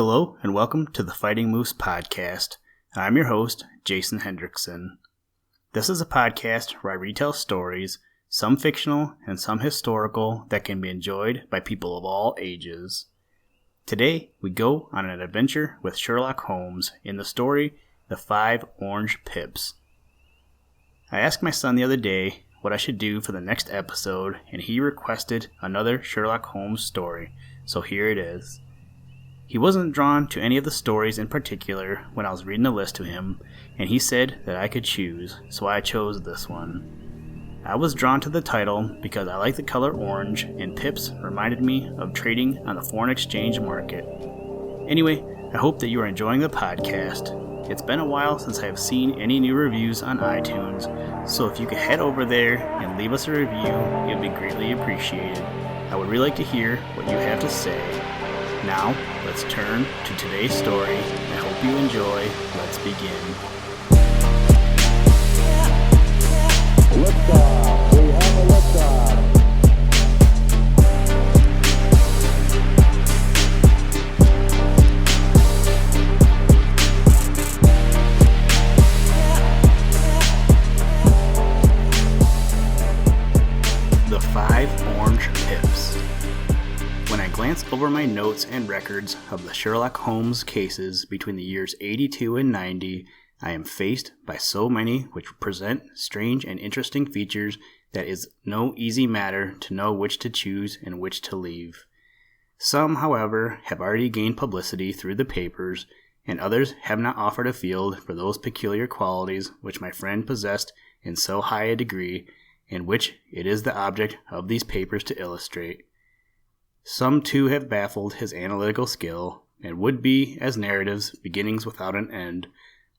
Hello and welcome to the Fighting Moose podcast. I'm your host, Jason Hendrickson. This is a podcast where I retell stories, some fictional and some historical, that can be enjoyed by people of all ages. Today, we go on an adventure with Sherlock Holmes in the story, The 5 Orange Pips. I asked my son the other day what I should do for the next episode, and he requested another Sherlock Holmes story, so here it is. He wasn't drawn to any of the stories in particular when I was reading the list to him, and he said that I could choose, so I chose this one. I was drawn to the title because I like the color orange, and pips reminded me of trading on the foreign exchange market. Anyway, I hope that you are enjoying the podcast. It's been a while since I have seen any new reviews on iTunes, so if you could head over there and leave us a review, it would be greatly appreciated. I would really like to hear what you have to say. Now, let's turn to today's story. I hope you enjoy. Let's begin. Liftoff. We have a liftoff. The 5 Orange Pips. When I glance over my notes and records of the Sherlock Holmes cases between the years 82 and 90, I am faced by so many which present strange and interesting features that it is no easy matter to know which to choose and which to leave. Some, however, have already gained publicity through the papers, and others have not offered a field for those peculiar qualities which my friend possessed in so high a degree, and which it is the object of these papers to illustrate. Some too have baffled his analytical skill, and would be, as narratives, beginnings without an end,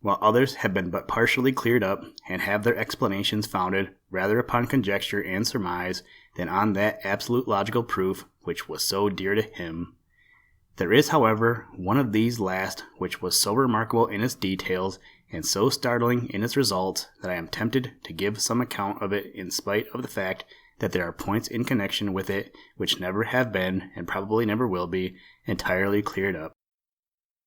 while others have been but partially cleared up, and have their explanations founded rather upon conjecture and surmise than on that absolute logical proof which was so dear to him. There is, however, one of these last which was so remarkable in its details, and so startling in its results, that I am tempted to give some account of it in spite of the fact that there are points in connection with it which never have been, and probably never will be, entirely cleared up.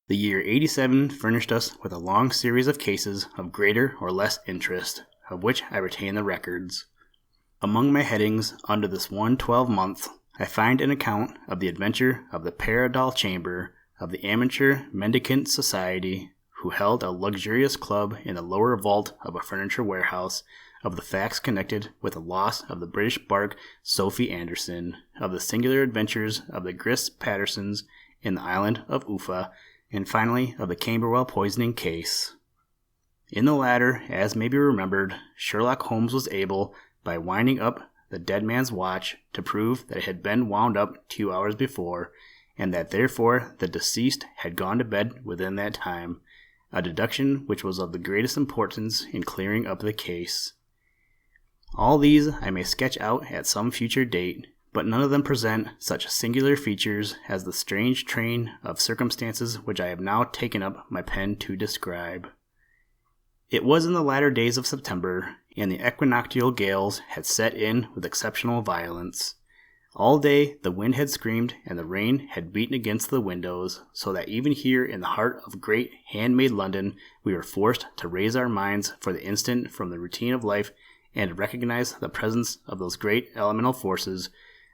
The year 87 furnished us with a long series of cases of greater or less interest, of which I retain the records. Among my headings under this one 12-month, I find an account of the adventure of the Paradol Chamber of the Amateur Mendicant Society, who held a luxurious club in the lower vault of a furniture warehouse, of the facts connected with the loss of the British bark Sophie Anderson, of the singular adventures of the Gris Pattersons in the island of Uffa, and finally of the Camberwell poisoning case. In the latter, as may be remembered, Sherlock Holmes was able, by winding up the dead man's watch, to prove that it had been wound up 2 hours before, and that therefore the deceased had gone to bed within that time, a deduction which was of the greatest importance in clearing up the case. All these I may sketch out at some future date, but none of them present such singular features as the strange train of circumstances which I have now taken up my pen to describe. It was in the latter days of September, and the equinoctial gales had set in with exceptional violence. All day the wind had screamed and the rain had beaten against the windows, so that even here in the heart of great handmade London we were forced to raise our minds for the instant from the routine of life and to recognize the presence of those great elemental forces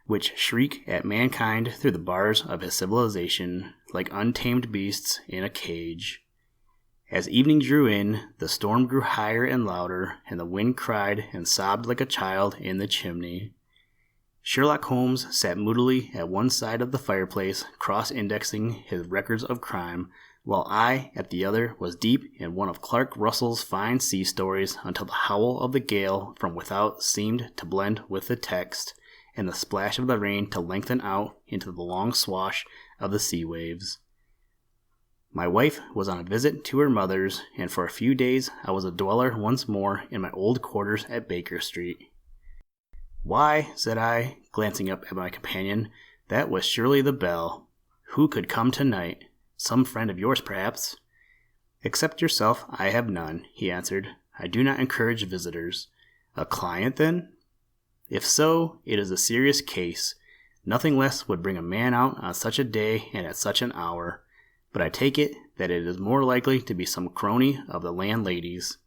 which shriek at mankind through the bars of his civilization like untamed beasts in a cage. As evening drew in, the storm grew higher and louder, and the wind cried and sobbed like a child in the chimney. Sherlock Holmes sat moodily at one side of the fireplace, cross-indexing his records of crime, while I, at the other, was deep in one of Clark Russell's fine sea stories until the howl of the gale from without seemed to blend with the text, and the splash of the rain to lengthen out into the long swash of the sea waves. My wife was on a visit to her mother's, and for a few days I was a dweller once more in my old quarters at Baker Street. "Why," said I, glancing up at my companion, "that was surely the bell. Who could come tonight? Some friend of yours, perhaps." "Except yourself, I have none," he answered. "I do not encourage visitors." "A client, then?" "If so, it is a serious case. Nothing less would bring a man out on such a day and at such an hour. but I take it that it is more likely to be some crony of the landlady's.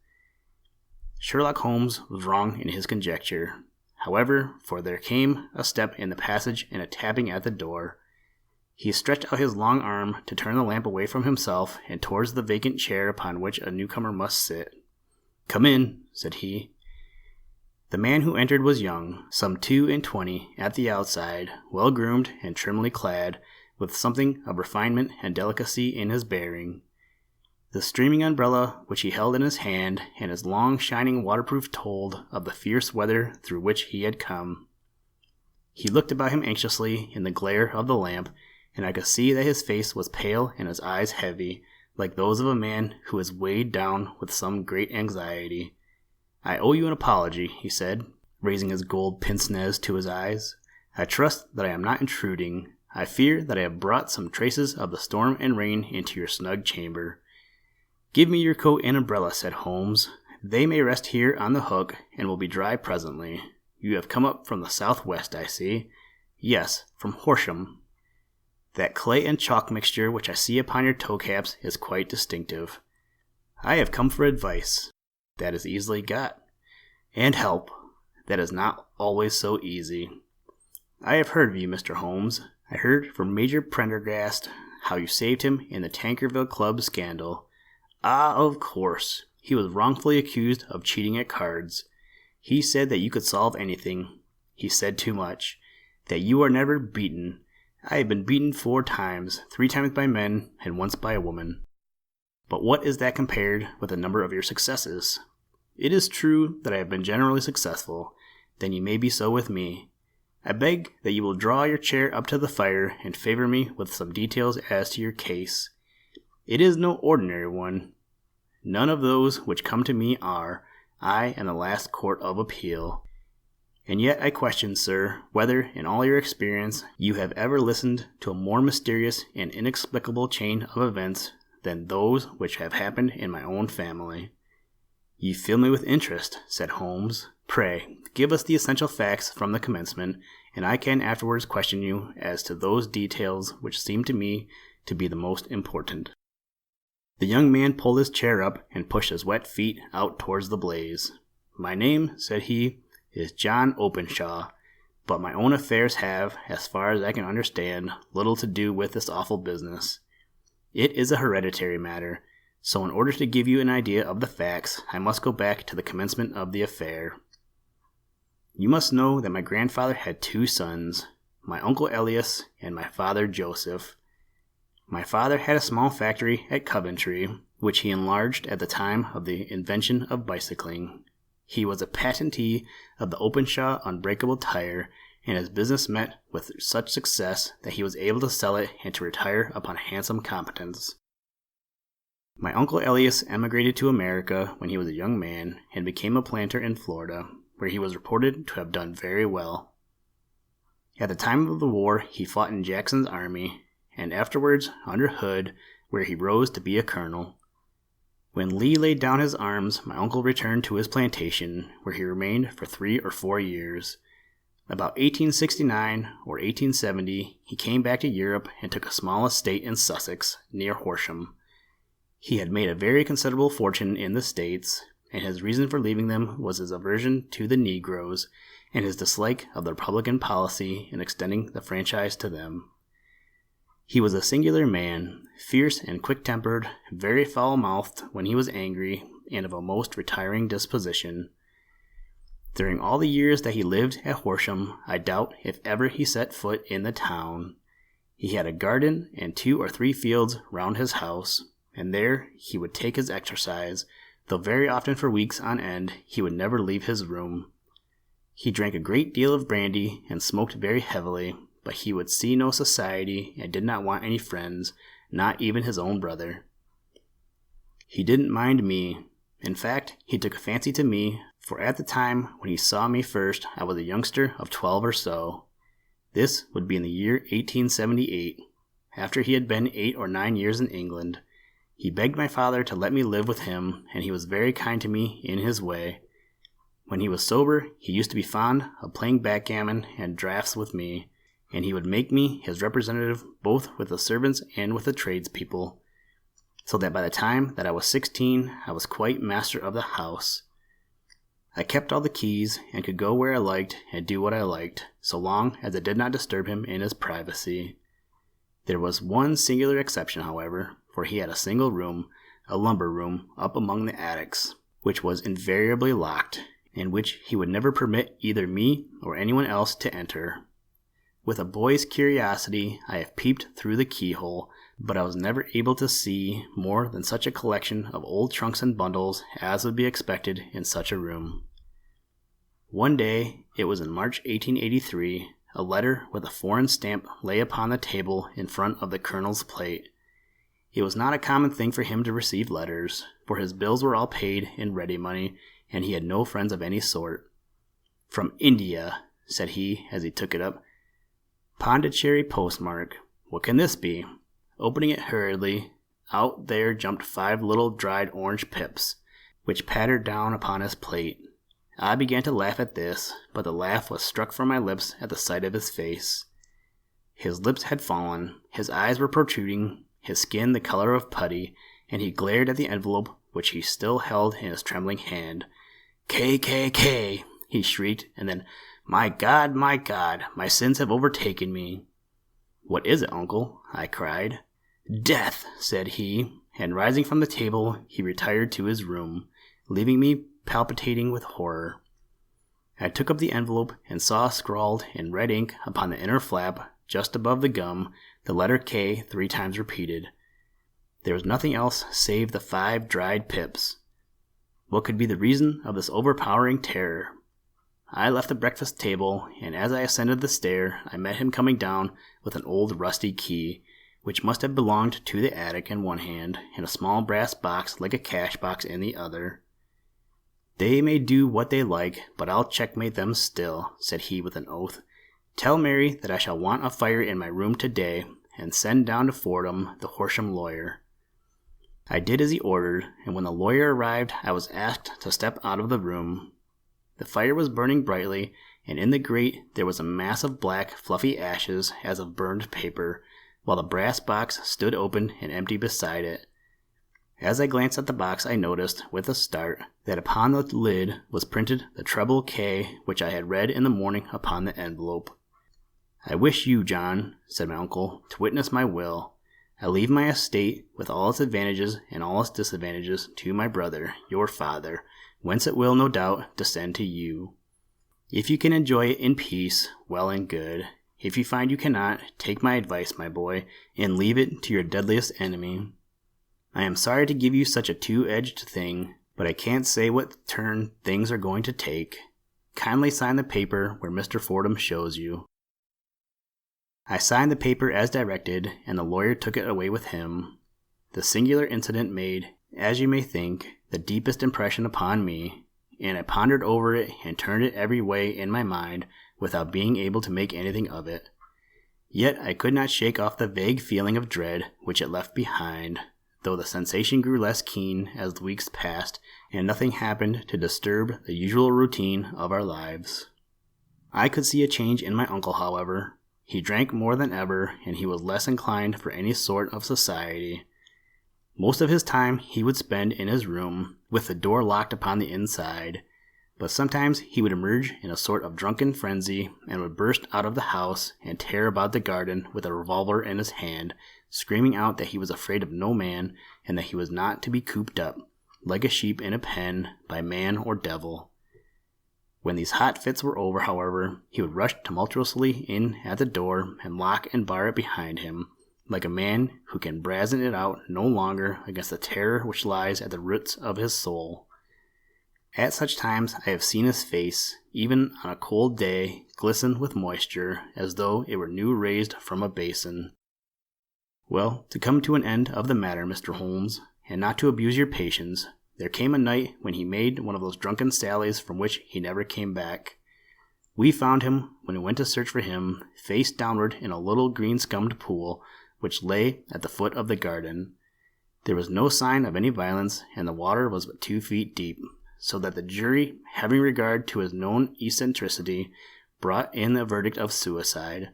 Sherlock Holmes was wrong in his conjecture, however, for there came a step in the passage and a tapping at the door. He stretched out his long arm to turn the lamp away from himself and towards the vacant chair upon which a newcomer must sit. "Come in," said he. The man who entered was young, some 22 at the outside, well-groomed and trimly clad, with something of refinement and delicacy in his bearing. The streaming umbrella which he held in his hand and his long shining waterproof told of the fierce weather through which he had come. He looked about him anxiously in the glare of the lamp, and I could see that his face was pale and his eyes heavy, like those of a man who is weighed down with some great anxiety. "I owe you an apology," he said, raising his gold pince-nez to his eyes. "I trust that I am not intruding. I fear that I have brought some traces of the storm and rain into your snug chamber." "Give me your coat and umbrella," said Holmes. "They may rest here on the hook, and will be dry presently. You have come up from the southwest, I see." "Yes, from Horsham." "That clay and chalk mixture which I see upon your toe-caps is quite distinctive." "I have come for advice." "That is easily got." "And help." "That is not always so easy." "I have heard of you, Mr. Holmes. I heard from Major Prendergast how you saved him in the Tankerville Club scandal." "Ah, of course. He was wrongfully accused of cheating at cards. He said that you could solve anything. He said too much. That you are never beaten. I have been beaten 4 times, 3 times by men, and once by a woman. But what is that compared with the number of your successes? It is true that I have been generally successful. Then you may be so with me. I beg that you will draw your chair up to the fire and favor me with some details as to your case. It is no ordinary one. None of those which come to me are. I am the last court of appeal. And yet I question, sir, whether, in all your experience, you have ever listened to a more mysterious and inexplicable chain of events than those which have happened in my own family." "You fill me with interest," said Holmes. "Pray, give us the essential facts from the commencement, and I can afterwards question you as to those details which seem to me to be the most important." The young man pulled his chair up and pushed his wet feet out towards the blaze. "My name," said he, "is John Openshaw, but my own affairs have, as far as I can understand, little to do with this awful business. It is a hereditary matter, so in order to give you an idea of the facts, I must go back to the commencement of the affair. You must know that my grandfather had 2 sons, my uncle Elias and my father Joseph. My father had a small factory at Coventry, which he enlarged at the time of the invention of bicycling. He was a patentee of the Openshaw unbreakable tire, and his business met with such success that he was able to sell it and to retire upon a handsome competence. My uncle Elias emigrated to America when he was a young man, and became a planter in Florida, where he was reported to have done very well. At the time of the war he fought in Jackson's army, and afterwards under Hood, where he rose to be a colonel. When Lee laid down his arms, my uncle returned to his plantation, where he remained for 3 or 4 years. About 1869 or 1870 he came back to Europe and took a small estate in Sussex, near Horsham. He had made a very considerable fortune in the States, and his reason for leaving them was his aversion to the Negroes and his dislike of the Republican policy in extending the franchise to them. He was a singular man, fierce and quick-tempered, very foul-mouthed when he was angry, and of a most retiring disposition. During all the years that he lived at Horsham, I doubt if ever he set foot in the town. He had a garden and 2 or 3 fields round his house, and there he would take his exercise, though very often for weeks on end he would never leave his room. He drank a great deal of brandy and smoked very heavily, but he would see no society and did not want any friends, not even his own brother. He didn't mind me. In fact, he took a fancy to me, for at the time when he saw me first I was a youngster of 12 or so. This would be in the year 1878, after he had been 8 or 9 years in England. He begged my father to let me live with him, and he was very kind to me in his way. When he was sober, he used to be fond of playing backgammon and draughts with me, and he would make me his representative both with the servants and with the tradespeople, so that by the time that I was 16, I was quite master of the house. I kept all the keys and could go where I liked and do what I liked, so long as it did not disturb him in his privacy. There was one singular exception, however, for he had a single room, a lumber room, up among the attics, which was invariably locked, and which he would never permit either me or anyone else to enter. With a boy's curiosity, I have peeped through the keyhole, but I was never able to see more than such a collection of old trunks and bundles as would be expected in such a room. One day, it was in March 1883, a letter with a foreign stamp lay upon the table in front of the colonel's plate. It was not a common thing for him to receive letters, for his bills were all paid in ready money, and he had no friends of any sort. "From India," said he as he took it up. "Pondicherry postmark. What can this be?" Opening it hurriedly, out there jumped 5 little dried orange pips, which pattered down upon his plate. I began to laugh at this, but the laugh was struck from my lips at the sight of his face. His lips had fallen, his eyes were protruding, his skin the color of putty, and he glared at the envelope which he still held in his trembling hand. "K," he shrieked, and then, my God, my sins have overtaken me." "What is it, uncle?" I cried. "Death," said he, and rising from the table, he retired to his room, leaving me palpitating with horror. I took up the envelope and saw scrawled in red ink upon the inner flap, just above the gum, the letter K 3 times repeated. There was nothing else save the 5 dried pips. What could be the reason of this overpowering terror? I left the breakfast table, and as I ascended the stair, I met him coming down with an old rusty key, which must have belonged to the attic in one hand, and a small brass box like a cash box in the other. "They may do what they like, but I'll checkmate them still," said he with an oath. "Tell Mary that I shall want a fire in my room today, and send down to Fordham the Horsham lawyer." I did as he ordered, and when the lawyer arrived I was asked to step out of the room. The fire was burning brightly, and in the grate there was a mass of black, fluffy ashes as of burned paper, while the brass box stood open and empty beside it. As I glanced at the box I noticed, with a start, that upon the lid was printed the treble K which I had read in the morning upon the envelope. "I wish you, John," said my uncle, "to witness my will. I leave my estate, with all its advantages and all its disadvantages, to my brother, your father, whence it will, no doubt, descend to you. If you can enjoy it in peace, well and good. If you find you cannot, take my advice, my boy, and leave it to your deadliest enemy. I am sorry to give you such a two-edged thing, but I can't say what turn things are going to take. Kindly sign the paper where Mr. Fordham shows you." I signed the paper as directed, and the lawyer took it away with him. The singular incident made, as you may think, the deepest impression upon me, and I pondered over it and turned it every way in my mind without being able to make anything of it. Yet I could not shake off the vague feeling of dread which it left behind, though the sensation grew less keen as the weeks passed and nothing happened to disturb the usual routine of our lives. I could see a change in my uncle, however. He drank more than ever, and he was less inclined for any sort of society. Most of his time he would spend in his room, with the door locked upon the inside, but sometimes he would emerge in a sort of drunken frenzy and would burst out of the house and tear about the garden with a revolver in his hand, screaming out that he was afraid of no man and that he was not to be cooped up, like a sheep in a pen, by man or devil. When these hot fits were over, however, he would rush tumultuously in at the door and lock and bar it behind him, like a man who can brazen it out no longer against the terror which lies at the roots of his soul. At such times I have seen his face, even on a cold day, glisten with moisture, as though it were new raised from a basin. Well, to come to an end of the matter, Mr. Holmes, and not to abuse your patience, there came a night when he made one of those drunken sallies from which he never came back. We found him, when we went to search for him, face downward in a little green-scummed pool, which lay at the foot of the garden. There was no sign of any violence, and the water was but 2 feet deep, so that the jury, having regard to his known eccentricity, brought in a verdict of suicide.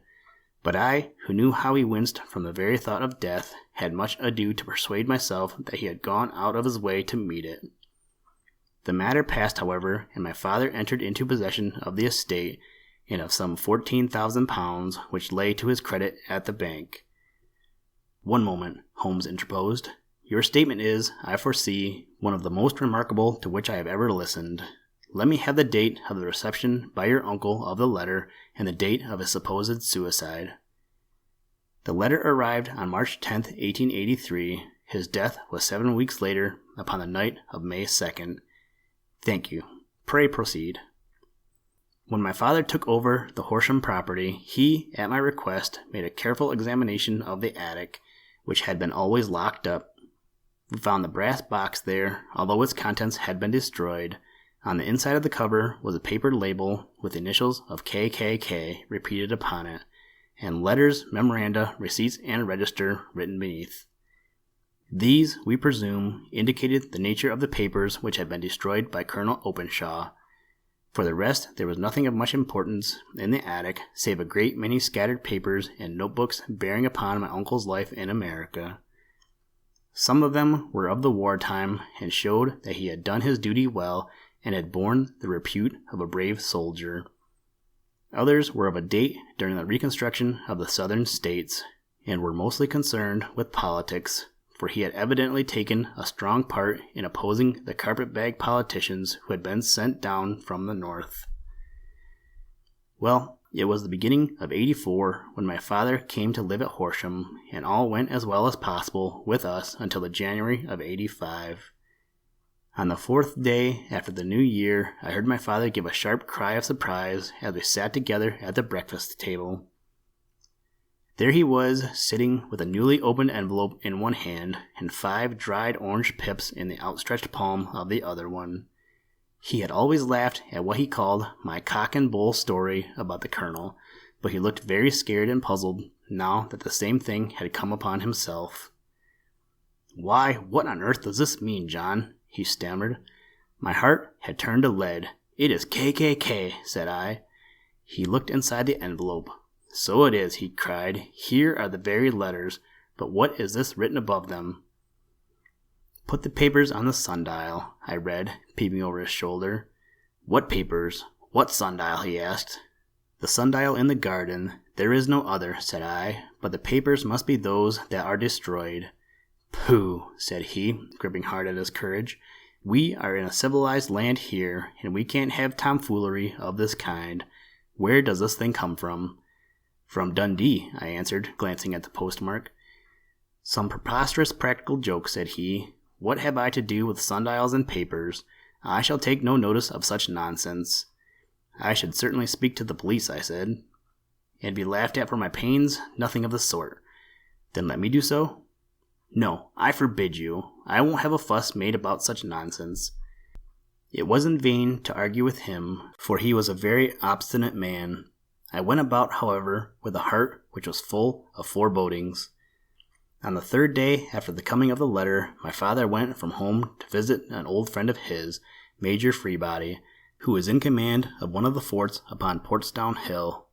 But I, who knew how he winced from the very thought of death, had much ado to persuade myself that he had gone out of his way to meet it. The matter passed, however, and my father entered into possession of the estate and of some £14,000 which lay to his credit at the bank. "One moment," Holmes interposed. "Your statement is, I foresee, one of the most remarkable to which I have ever listened. Let me have the date of the reception by your uncle of the letter and the date of his supposed suicide." The letter arrived on March 10th, 1883. His death was 7 weeks later, upon the night of May 2nd. "Thank you. Pray proceed." When my father took over the Horsham property, he, at my request, made a careful examination of the attic, which had been always locked up. We found the brass box there, although its contents had been destroyed. On the inside of the cover was a paper label with the initials of KKK repeated upon it, and letters, memoranda, receipts, and a register written beneath. These, we presume, indicated the nature of the papers which had been destroyed by Colonel Openshaw. For the rest, there was nothing of much importance in the attic, save a great many scattered papers and notebooks bearing upon my uncle's life in America. Some of them were of the wartime, and showed that he had done his duty well and had borne the repute of a brave soldier. Others were of a date during the reconstruction of the southern states, and were mostly concerned with politics, for he had evidently taken a strong part in opposing the carpetbag politicians who had been sent down from the north. Well, it was the beginning of '84 when my father came to live at Horsham, and all went as well as possible with us until the January of '85. On the 4th day after the new year, I heard my father give a sharp cry of surprise as we sat together at the breakfast table. There he was, sitting with a newly opened envelope in one hand and 5 dried orange pips in the outstretched palm of the other one. He had always laughed at what he called my cock and bull story about the colonel, but he looked very scared and puzzled now that the same thing had come upon himself. "Why, what on earth does this mean, John?" he stammered. My heart had turned to lead. "It is KKK," said I. He looked inside the envelope. "So it is," he cried. "Here are the very letters, but what is this written above them?" "Put the papers on the sundial," I read, peeping over his shoulder. "What papers? What sundial?" he asked. "The sundial in the garden. There is no other," said I, "but the papers must be those that are destroyed." "Pooh," said he, gripping hard at his courage. "We are in a civilized land here, and we can't have tomfoolery of this kind. Where does this thing come from?" "From Dundee," I answered, glancing at the postmark. "Some preposterous practical joke," said he. "What have I to do with sundials and papers? I shall take no notice of such nonsense." "I should certainly speak to the police," I said. "And be laughed at for my pains? Nothing of the sort." "Then let me do so?" "No, I forbid you. I won't have a fuss made about such nonsense." It was in vain to argue with him, for he was a very obstinate man. I went about, however, with a heart which was full of forebodings. On the 3rd day after the coming of the letter, my father went from home to visit an old friend of his, Major Freebody, who was in command of one of the forts upon Portsdown Hill.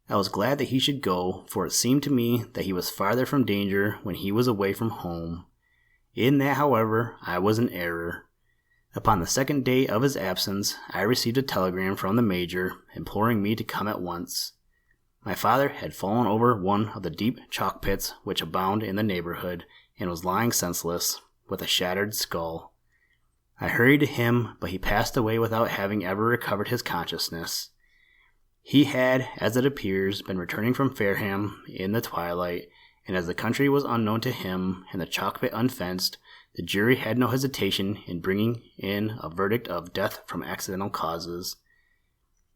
I was glad that he should go, for it seemed to me that he was farther from danger when he was away from home. In that, however, I was in error. Upon the 2nd day of his absence, I received a telegram from the Major, imploring me to come at once. My father had fallen over one of the deep chalk pits which abound in the neighborhood, and was lying senseless, with a shattered skull. I hurried to him, but he passed away without having ever recovered his consciousness. He had, as it appears, been returning from Fareham in the twilight, and as the country was unknown to him, and the chalk pit unfenced, the jury had no hesitation in bringing in a verdict of death from accidental causes.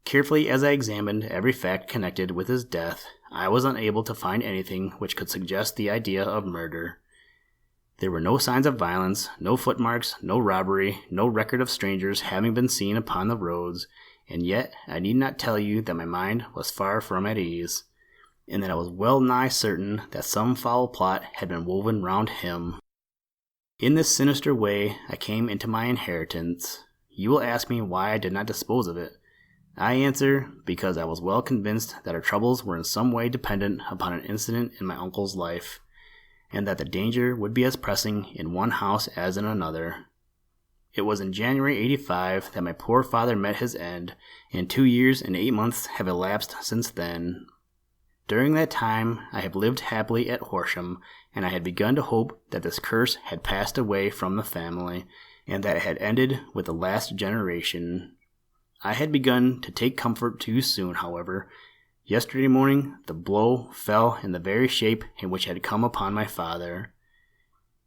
Carefully as I examined every fact connected with his death, I was unable to find anything which could suggest the idea of murder. There were no signs of violence, no footmarks, no robbery, no record of strangers having been seen upon the roads, and yet I need not tell you that my mind was far from at ease, and that I was well nigh certain that some foul plot had been woven round him. In this sinister way I came into my inheritance. You will ask me why I did not dispose of it. I answer because I was well convinced that our troubles were in some way dependent upon an incident in my uncle's life, and that the danger would be as pressing in one house as in another. It was in January 85 that my poor father met his end, and 2 years and 8 months have elapsed since then. During that time I have lived happily at Horsham, and I had begun to hope that this curse had passed away from the family, and that it had ended with the last generation. I had begun to take comfort too soon, however. Yesterday morning the blow fell in the very shape in which it had come upon my father.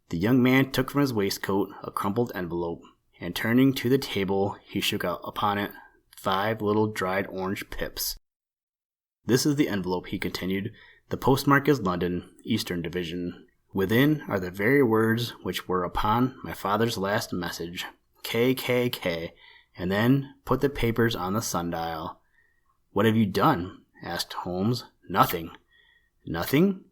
The young man took from his waistcoat a crumpled envelope, and turning to the table he shook out upon it 5 little dried orange pips. "This is the envelope," he continued. "The postmark is London, Eastern Division. Within are the very words which were upon my father's last message, KKK, and then put the papers on the sundial." "What have you done?" asked Holmes. "Nothing." "Nothing?"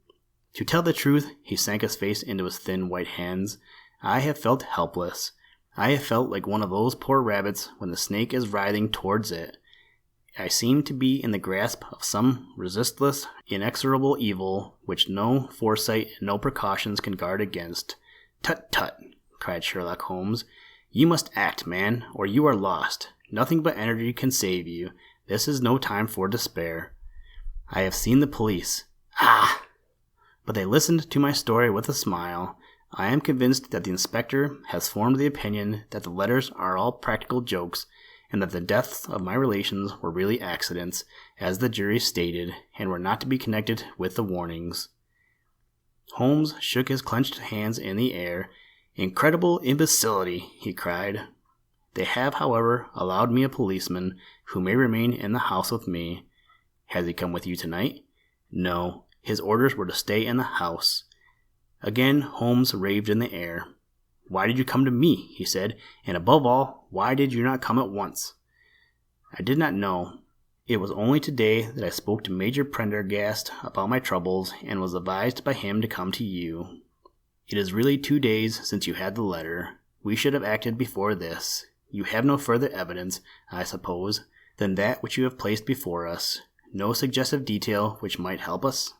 To tell the truth, he sank his face into his thin white hands. I have felt helpless. I have felt like one of those poor rabbits when the snake is writhing towards it. I seemed to be in the grasp of some resistless, inexorable evil which no foresight and no precautions can guard against. "Tut, tut," cried Sherlock Holmes. "You must act, man, or you are lost. Nothing but energy can save you. This is no time for despair." "I have seen the police." "Ah!" But they listened to my story with a smile. I am convinced that the inspector has formed the opinion that the letters are all practical jokes, and that the deaths of my relations were really accidents, as the jury stated, and were not to be connected with the warnings. Holmes shook his clenched hands in the air. "Incredible imbecility," he cried. "They have, however, allowed me a policeman, who may remain in the house with me." "Has he come with you tonight?" "No. His orders were to stay in the house." Again Holmes raved in the air. "Why did you come to me?" he said, "and above all, why did you not come at once?" "I did not know. It was only today that I spoke to Major Prendergast about my troubles, and was advised by him to come to you. It is really 2 days since you had the letter. We should have acted before this. You have no further evidence, I suppose, than that which you have placed before us. No suggestive detail which might help us?"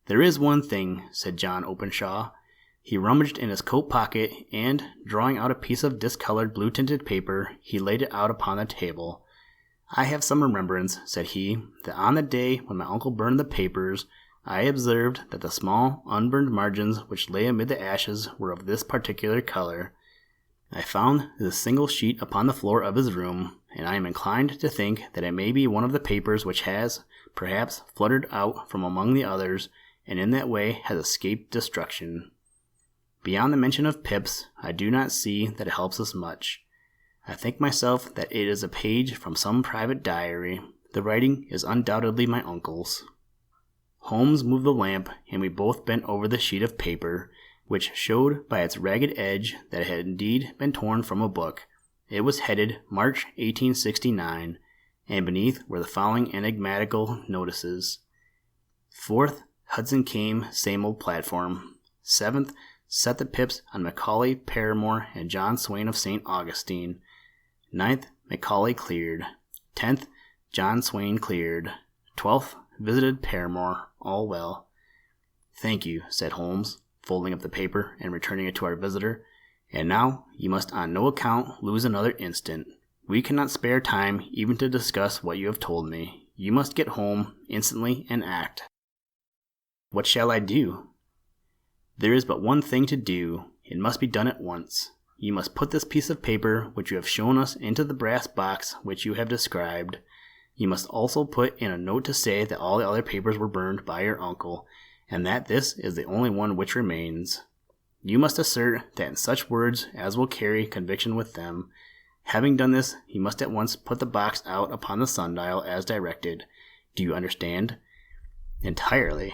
"There is one thing," said John Openshaw. He rummaged in his coat pocket, and, drawing out a piece of discolored blue-tinted paper, he laid it out upon the table. "I have some remembrance," said he, "that on the day when my uncle burned the papers, I observed that the small, unburned margins which lay amid the ashes were of this particular color. I found this single sheet upon the floor of his room, and I am inclined to think that it may be one of the papers which has, perhaps, fluttered out from among the others, and in that way has escaped destruction. Beyond the mention of pips, I do not see that it helps us much. I think myself that it is a page from some private diary. The writing is undoubtedly my uncle's." Holmes moved the lamp, and we both bent over the sheet of paper, which showed by its ragged edge that it had indeed been torn from a book. It was headed March 1869, and beneath were the following enigmatical notices: 4th, Hudson came, same old platform. 7th, set the pips on Macaulay, Paramore, and John Swain of St. Augustine. 9th, Macaulay cleared. 10th, John Swain cleared. 12th, visited Paramore, all well. "Thank you," said Holmes, folding up the paper and returning it to our visitor. "And now you must on no account lose another instant. We cannot spare time even to discuss what you have told me. You must get home instantly and act." "What shall I do?" "There is but one thing to do. It must be done at once. You must put this piece of paper which you have shown us into the brass box which you have described. You must also put in a note to say that all the other papers were burned by your uncle, and that this is the only one which remains. You must assert that in such words as will carry conviction with them. Having done this, you must at once put the box out upon the sundial as directed. Do you understand?" "Entirely."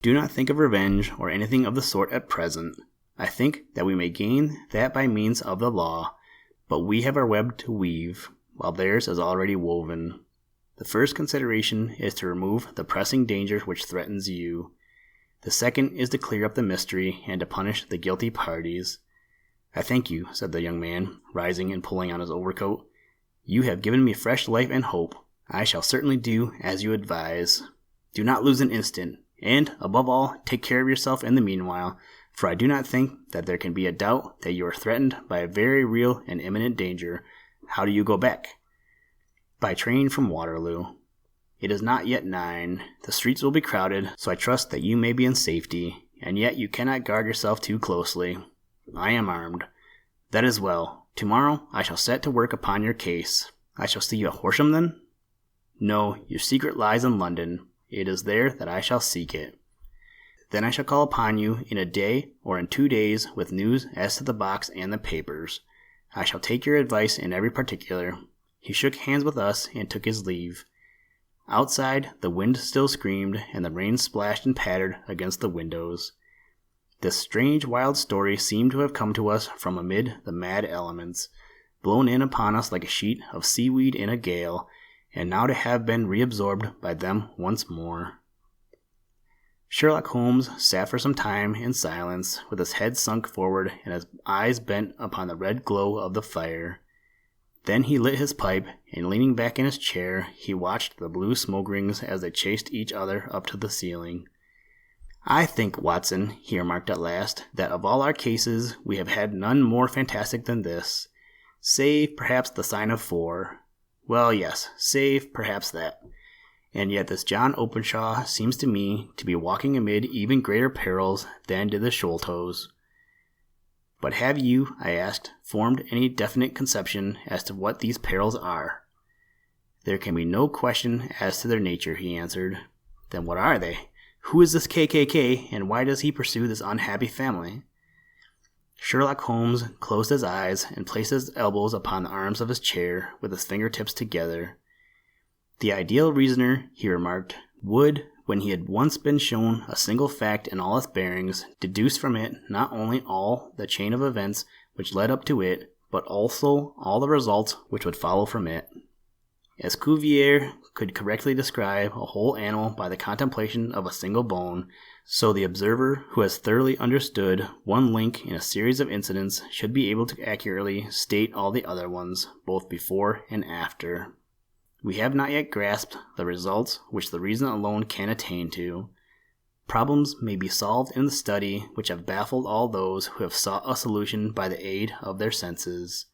"Do not think of revenge or anything of the sort at present. I think that we may gain that by means of the law, but we have our web to weave, while theirs is already woven. The first consideration is to remove the pressing danger which threatens you. The second is to clear up the mystery and to punish the guilty parties." "I thank you," said the young man, rising and pulling on his overcoat. You have given me fresh life and hope. I shall certainly do as you advise. Do not lose an instant, and, above all, take care of yourself in the meanwhile, for I do not think that there can be a doubt that you are threatened by a very real and imminent danger. How do you go back? By train from Waterloo. It is not yet 9. The streets will be crowded, so I trust that you may be in safety, and yet you cannot guard yourself too closely. I am armed. That is well. Tomorrow I shall set to work upon your case. I shall see you at Horsham then? No, your secret lies in London. It is there that I shall seek it. Then I shall call upon you in a day or in 2 days with news as to the box and the papers. I shall take your advice in every particular. He shook hands with us and took his leave. Outside, the wind still screamed, and the rain splashed and pattered against the windows. This strange, wild story seemed to have come to us from amid the mad elements, blown in upon us like a sheet of seaweed in a gale, and now to have been reabsorbed by them once more. Sherlock Holmes sat for some time in silence, with his head sunk forward and his eyes bent upon the red glow of the fire. Then he lit his pipe, and leaning back in his chair, he watched the blue smoke rings as they chased each other up to the ceiling. I think, Watson, he remarked at last, that of all our cases we have had none more fantastic than this, save perhaps the sign of 4. Well, yes, save perhaps that. And yet this John Openshaw seems to me to be walking amid even greater perils than did the Sholtos. But have you, I asked, formed any definite conception as to what these perils are? There can be no question as to their nature, he answered. Then what are they? Who is this KKK, and why does he pursue this unhappy family? Sherlock Holmes closed his eyes and placed his elbows upon the arms of his chair with his fingertips together. The ideal reasoner, he remarked, would, when he had once been shown a single fact in all its bearings, deduce from it not only all the chain of events which led up to it, but also all the results which would follow from it. As Cuvier could correctly describe a whole animal by the contemplation of a single bone, so the observer who has thoroughly understood one link in a series of incidents should be able to accurately state all the other ones, both before and after. We have not yet grasped the results which the reason alone can attain to. Problems may be solved in the study which have baffled all those who have sought a solution by the aid of their senses.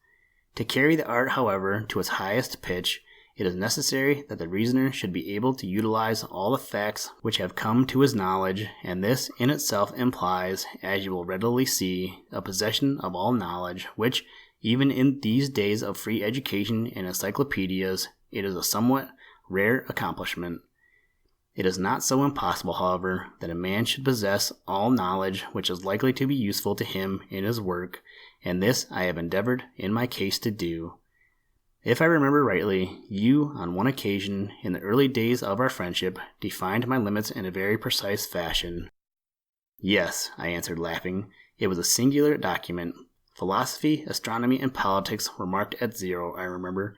To carry the art, however, to its highest pitch, it is necessary that the reasoner should be able to utilize all the facts which have come to his knowledge, and this in itself implies, as you will readily see, a possession of all knowledge, which, even in these days of free education and encyclopedias, it is a somewhat rare accomplishment. It is not so impossible, however, that a man should possess all knowledge which is likely to be useful to him in his work, and this I have endeavored in my case to do. If I remember rightly, you, on one occasion, in the early days of our friendship, defined my limits in a very precise fashion. Yes, I answered, laughing. It was a singular document. Philosophy, astronomy, and politics were marked at 0, I remember.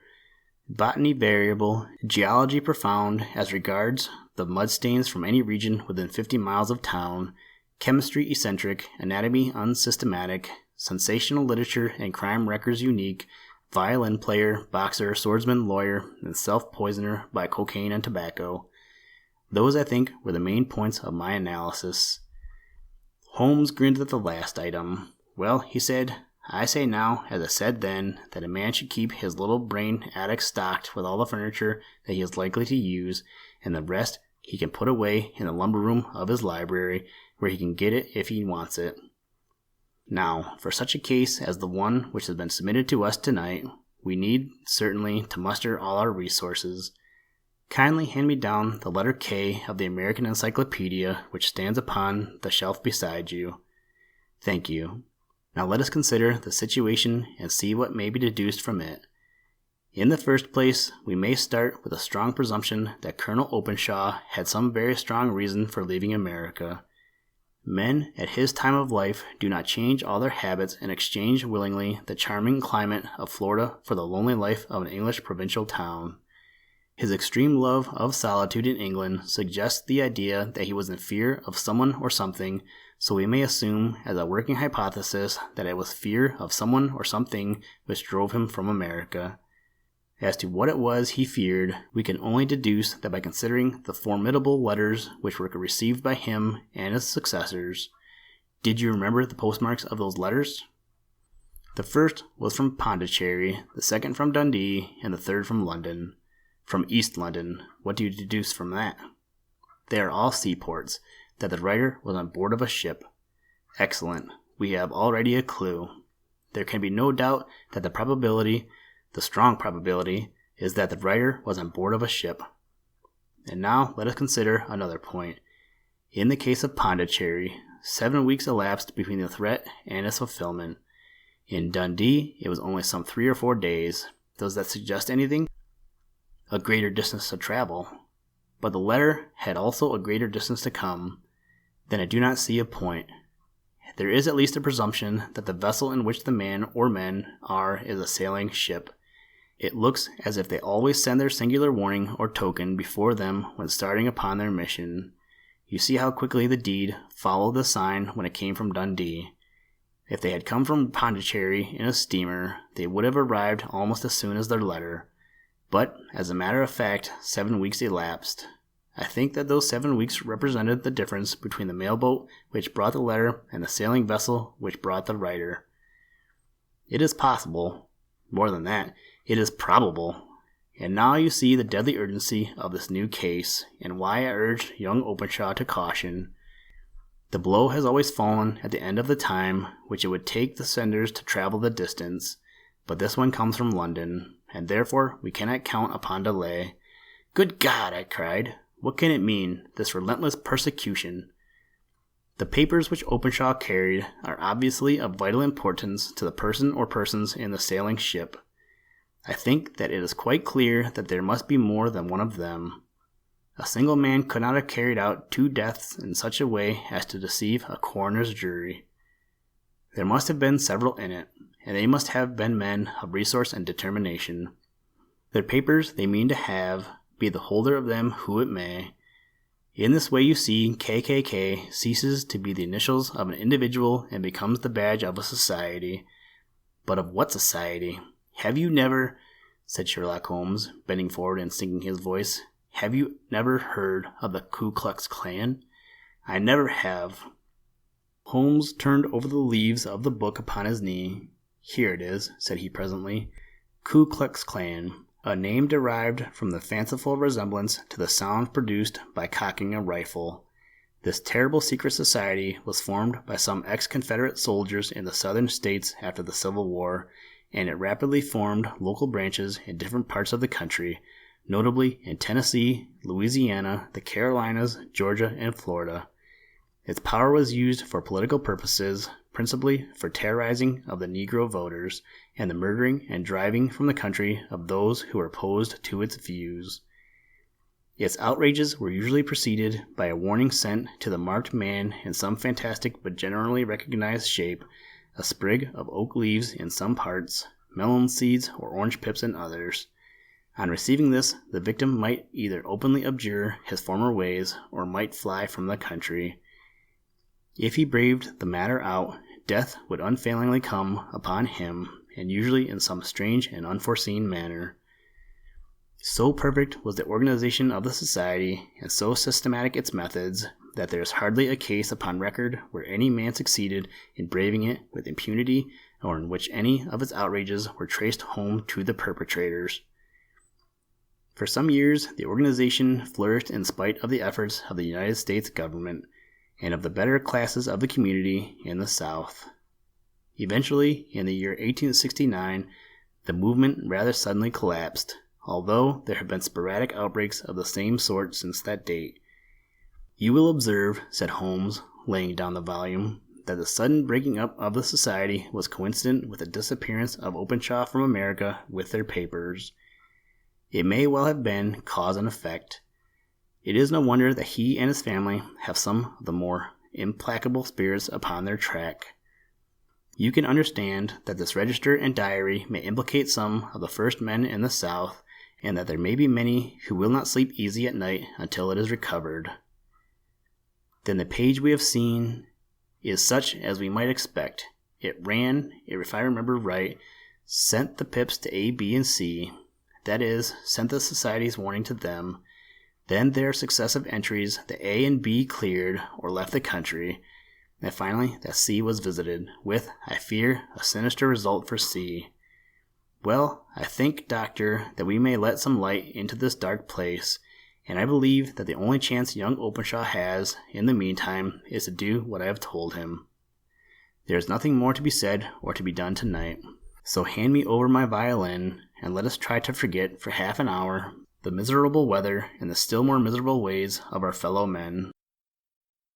Botany variable, geology profound as regards the mud stains from any region within 50 miles of town, chemistry eccentric, anatomy unsystematic, sensational literature and crime records unique, violin player, boxer, swordsman, lawyer, and self-poisoner by cocaine and tobacco. Those, I think, were the main points of my analysis. Holmes grinned at the last item. Well, he said, I say now, as I said then, that a man should keep his little brain attic stocked with all the furniture that he is likely to use, and the rest he can put away in the lumber room of his library, where he can get it if he wants it. Now, for such a case as the one which has been submitted to us tonight, we need, certainly, to muster all our resources. Kindly hand me down the letter K of the American Encyclopedia, which stands upon the shelf beside you. Thank you. Now let us consider the situation and see what may be deduced from it. In the first place, we may start with a strong presumption that Colonel Openshaw had some very strong reason for leaving America. Men at his time of life do not change all their habits and exchange willingly the charming climate of Florida for the lonely life of an English provincial town. His extreme love of solitude in England suggests the idea that he was in fear of someone or something, so we may assume as a working hypothesis that it was fear of someone or something which drove him from America. As to what it was he feared, we can only deduce that by considering the formidable letters which were received by him and his successors. Did you remember the postmarks of those letters? The first was from Pondicherry, the second from Dundee, and the third from London. From East London. What do you deduce from that? They are all seaports, that the writer was on board of a ship. Excellent. We have already a clue. There can be no doubt that the strong probability, is that the writer was on board of a ship. And now let us consider another point. In the case of Pondicherry, 7 weeks elapsed between the threat and its fulfillment. In Dundee, it was only some 3 or 4 days. Does that suggest anything? A greater distance to travel. But the letter had also a greater distance to come. Then I do not see a point. There is at least a presumption that the vessel in which the man or men are is a sailing ship. It looks as if they always send their singular warning or token before them when starting upon their mission. You see how quickly the deed followed the sign when it came from Dundee. If they had come from Pondicherry in a steamer, they would have arrived almost as soon as their letter. But, as a matter of fact, 7 weeks elapsed. I think that those 7 weeks represented the difference between the mailboat which brought the letter and the sailing vessel which brought the writer. It is possible, more than that, it is probable. And now you see the deadly urgency of this new case, and why I urged young Openshaw to caution. The blow has always fallen at the end of the time which it would take the senders to travel the distance, but this one comes from London, and therefore we cannot count upon delay. Good God, I cried. What can it mean, this relentless persecution? The papers which Openshaw carried are obviously of vital importance to the person or persons in the sailing ship. I think that it is quite clear that there must be more than one of them. A single man could not have carried out 2 deaths in such a way as to deceive a coroner's jury. There must have been several in it, and they must have been men of resource and determination. Their papers they mean to have, be the holder of them who it may. In this way you see KKK ceases to be the initials of an individual and becomes the badge of a society. But of what society? Have you never, said Sherlock Holmes, bending forward and sinking his voice, have you never heard of the Ku Klux Klan? I never have. Holmes turned over the leaves of the book upon his knee. Here it is, said he presently. Ku Klux Klan, a name derived from the fanciful resemblance to the sound produced by cocking a rifle. This terrible secret society was formed by some ex-Confederate soldiers in the southern states after the Civil War, and it rapidly formed local branches in different parts of the country, notably in Tennessee, Louisiana, the Carolinas, Georgia, and Florida. Its power was used for political purposes, principally for terrorizing of the Negro voters and the murdering and driving from the country of those who were opposed to its views. Its outrages were usually preceded by a warning sent to the marked man in some fantastic but generally recognized shape, a sprig of oak leaves in some parts, melon seeds or orange pips in others. On receiving this, the victim might either openly abjure his former ways or might fly from the country. If he braved the matter out, death would unfailingly come upon him, and usually in some strange and unforeseen manner. So perfect was the organization of the society, and so systematic its methods, that there is hardly a case upon record where any man succeeded in braving it with impunity, or in which any of its outrages were traced home to the perpetrators. For some years, the organization flourished in spite of the efforts of the United States government, and of the better classes of the community in the South. Eventually, in the year 1869, the movement rather suddenly collapsed, although there have been sporadic outbreaks of the same sort since that date. You will observe, said Holmes, laying down the volume, that the sudden breaking up of the society was coincident with the disappearance of Openshaw from America with their papers. It may well have been cause and effect. It is no wonder that he and his family have some of the more implacable spirits upon their track. You can understand that this register and diary may implicate some of the first men in the South, and that there may be many who will not sleep easy at night until it is recovered. Then the page we have seen is such as we might expect. It ran, if I remember right, sent the pips to A, B, and C. that is, sent the society's warning to them. Then their successive entries, the A and B, cleared or left the country, and finally that C was visited, with, I fear, a sinister result for C. Well, I think, Doctor, that we may let some light into this dark place, and I believe that the only chance young Openshaw has, in the meantime, is to do what I have told him. There is nothing more to be said or to be done tonight, so hand me over my violin, and let us try to forget for half an hour the miserable weather and the still more miserable ways of our fellow men.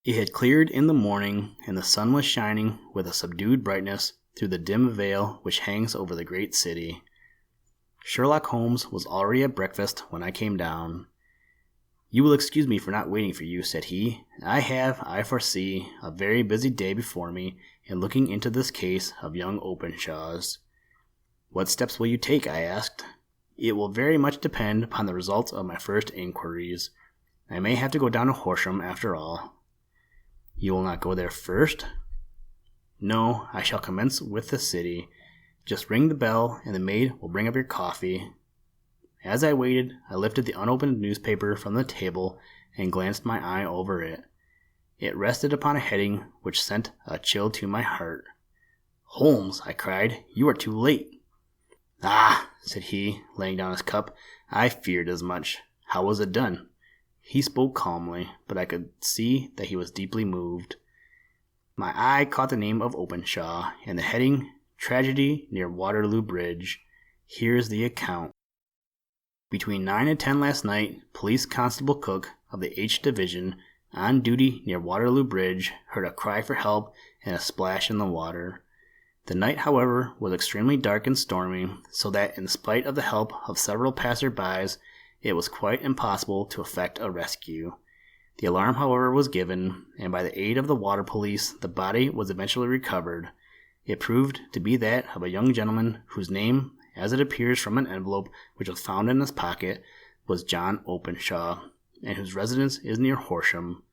It had cleared in the morning, and the sun was shining with a subdued brightness through the dim veil which hangs over the great city. Sherlock Holmes was already at breakfast when I came down. "You will excuse me for not waiting for you," said he. I foresee, a very busy day before me in looking into this case of young Openshaw's." "What steps will you take?" I asked. "It will very much depend upon the results of my first inquiries. I may have to go down to Horsham after all." "You will not go there first?" "No, I shall commence with the city. Just ring the bell, and the maid will bring up your coffee." As I waited, I lifted the unopened newspaper from the table and glanced my eye over it. It rested upon a heading which sent a chill to my heart. "Holmes," I cried, "you are too late." "Ah," said he, laying down his cup, "I feared as much. How was it done?" He spoke calmly, but I could see that he was deeply moved. My eye caught the name of Openshaw, and the heading, "Tragedy near Waterloo Bridge." Here is the account. "Between 9 and 10 last night, Police Constable Cook of the H Division, on duty near Waterloo Bridge, heard a cry for help and a splash in the water. The night, however, was extremely dark and stormy, so that in spite of the help of several passer-by, it was quite impossible to effect a rescue. The alarm, however, was given, and by the aid of the water police, the body was eventually recovered. It proved to be that of a young gentleman whose name, as it appears from an envelope which was found in his pocket, was John Openshaw, and whose residence is near Horsham.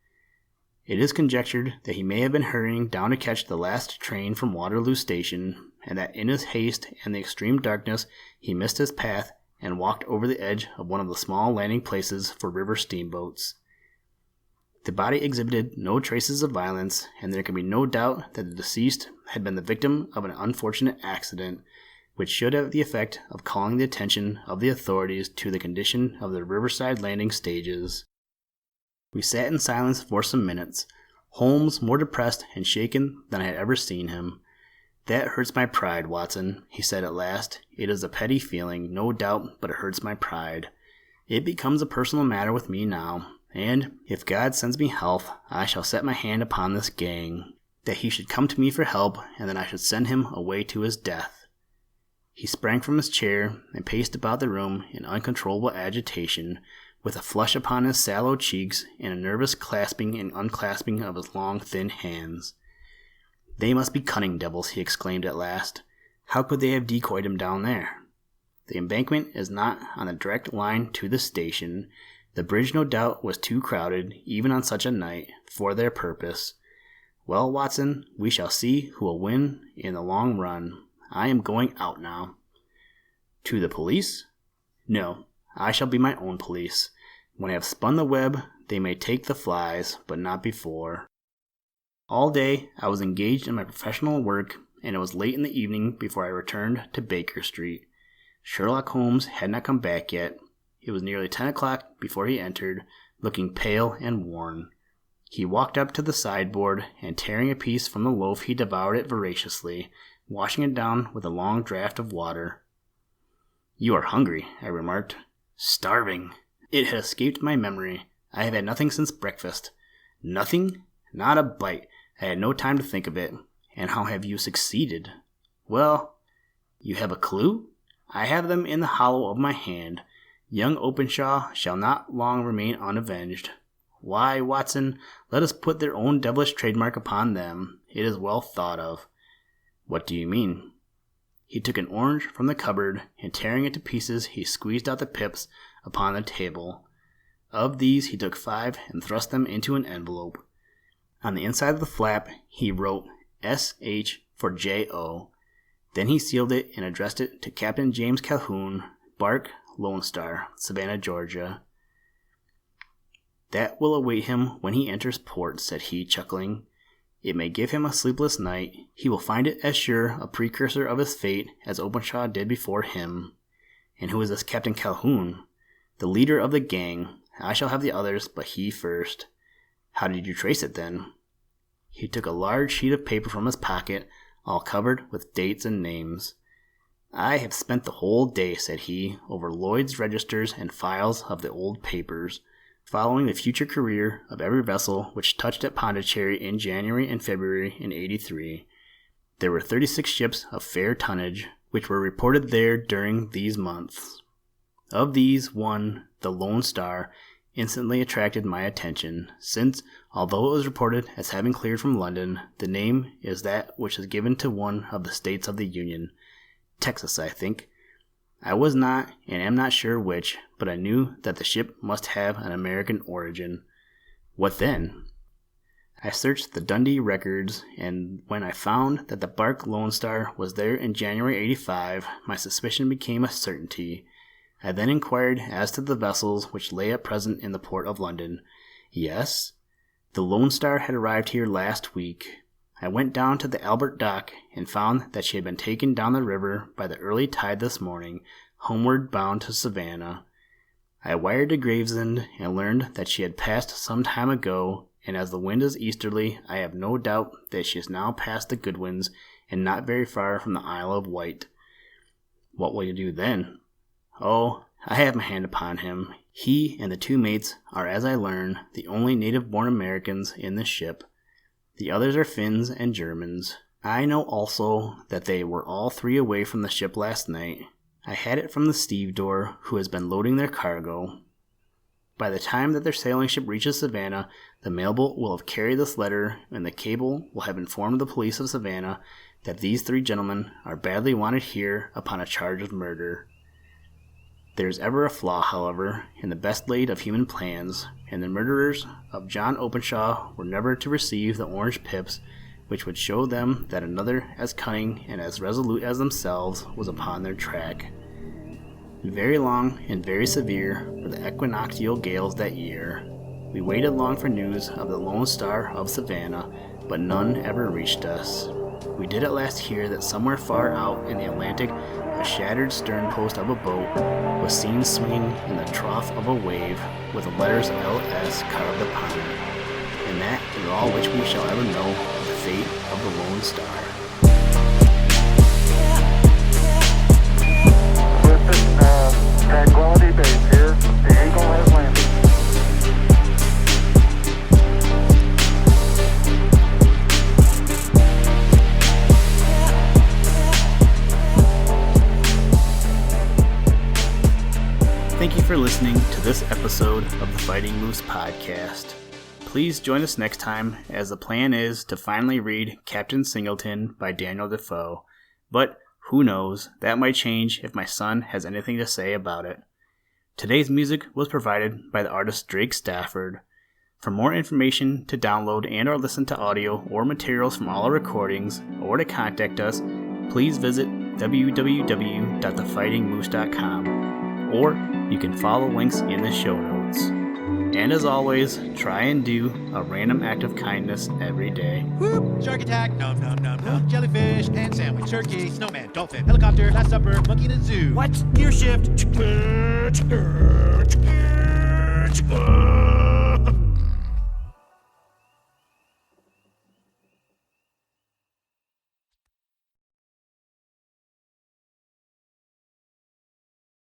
It is conjectured that he may have been hurrying down to catch the last train from Waterloo Station, and that in his haste and the extreme darkness he missed his path and walked over the edge of one of the small landing places for river steamboats. The body exhibited no traces of violence, and there can be no doubt that the deceased had been the victim of an unfortunate accident, which should have the effect of calling the attention of the authorities to the condition of the riverside landing stages. We sat in silence for some minutes, Holmes more depressed and shaken than I had ever seen him. "That hurts my pride, Watson," he said at last. "It is a petty feeling, no doubt, but it hurts my pride. It becomes a personal matter with me now, and, if God sends me health, I shall set my hand upon this gang, that he should come to me for help, and then I should send him away to his death." He sprang from his chair and paced about the room in uncontrollable agitation, with a flush upon his sallow cheeks and a nervous clasping and unclasping of his long, thin hands. "They must be cunning devils," he exclaimed at last. "How could they have decoyed him down there? The embankment is not on the direct line to the station. The bridge, no doubt, was too crowded, even on such a night, for their purpose. Well, Watson, we shall see who will win in the long run. I am going out now." "To the police?" "No, I shall be my own police. When I have spun the web, they may take the flies, but not before." All day I was engaged in my professional work, and it was late in the evening before I returned to Baker Street. Sherlock Holmes had not come back yet. It was nearly 10 o'clock before he entered, looking pale and worn. He walked up to the sideboard, and tearing a piece from the loaf he devoured it voraciously, washing it down with a long draught of water. "You are hungry," I remarked. "Starving. It had escaped my memory. I have had nothing since breakfast." "Nothing?" "Not a bite. I had no time to think of it." "And how have you succeeded?" "Well, you have a clue?" "I have them in the hollow of my hand. Young Openshaw shall not long remain unavenged. Why, Watson, let us put their own devilish trademark upon them. It is well thought of." "What do you mean?" He took an orange from the cupboard, and tearing it to pieces, he squeezed out the pips upon the table. Of these he took 5 and thrust them into an envelope. On the inside of the flap he wrote S.H. for J.O. Then he sealed it and addressed it to Captain James Calhoun, Bark, Lone Star, Savannah, Georgia. That will await him when he enters port, said he, chuckling. It may give him a sleepless night. He will find it as sure a precursor of his fate as Openshaw did before him. And who is this Captain Calhoun? The leader of the gang. I shall have the others, but he first. How did you trace it, then? He took a large sheet of paper from his pocket, all covered with dates and names. I have spent the whole day, said he, over Lloyd's registers and files of the old papers, following the future career of every vessel which touched at Pondicherry in January and February in '83. There were 36 ships of fair tonnage, which were reported there during these months. Of these, one, the Lone Star, instantly attracted my attention, since, although it was reported as having cleared from London, the name is that which is given to one of the states of the Union, Texas, I think. I was not, and am not sure which, but I knew that the ship must have an American origin. What then? I searched the Dundee records, and when I found that the bark Lone Star was there in January '85, my suspicion became a certainty. I then inquired as to the vessels which lay at present in the port of London. Yes, the Lone Star had arrived here last week. I went down to the Albert Dock and found that she had been taken down the river by the early tide this morning, homeward bound to Savannah. I wired to Gravesend and learned that she had passed some time ago, and as the wind is easterly, I have no doubt that she is now past the Goodwins and not very far from the Isle of Wight. What will you do then? Oh, I have my hand upon him. He and the two mates are, as I learn, the only native-born Americans in the ship. The others are Finns and Germans. I know also that they were all three away from the ship last night. I had it from the stevedore, who has been loading their cargo. By the time that their sailing ship reaches Savannah, the mailboat will have carried this letter, and the cable will have informed the police of Savannah that these three gentlemen are badly wanted here upon a charge of murder. There is ever a flaw, however, in the best laid of human plans, and the murderers of John Openshaw were never to receive the orange pips which would show them that another as cunning and as resolute as themselves was upon their track. Very long and very severe were the equinoctial gales that year. We waited long for news of the Lone Star of Savannah, but none ever reached us. We did at last hear that somewhere far out in the Atlantic a shattered stern post of a boat was seen swinging in the trough of a wave with the letters LS carved upon it. And that is all which we shall ever know of the fate of the Lone Star. Tranquility Base here. The Eagle has landed. Thank you for listening to this episode of the Fighting Moose podcast. Please join us next time, as the plan is to finally read Captain Singleton by Daniel Defoe. But who knows, that might change if my son has anything to say about it. Today's music was provided by the artist Drake Stafford. For more information to download and or listen to audio or materials from all our recordings, or to contact us, please visit www.thefightingmoose.com, or you can follow links in the show notes. And as always, try and do a random act of kindness every day. Whoop! Shark attack, nom nom nom nom. Jellyfish, pan sandwich, turkey, snowman, dolphin, helicopter, last supper, monkey in a zoo. What? Gear shift.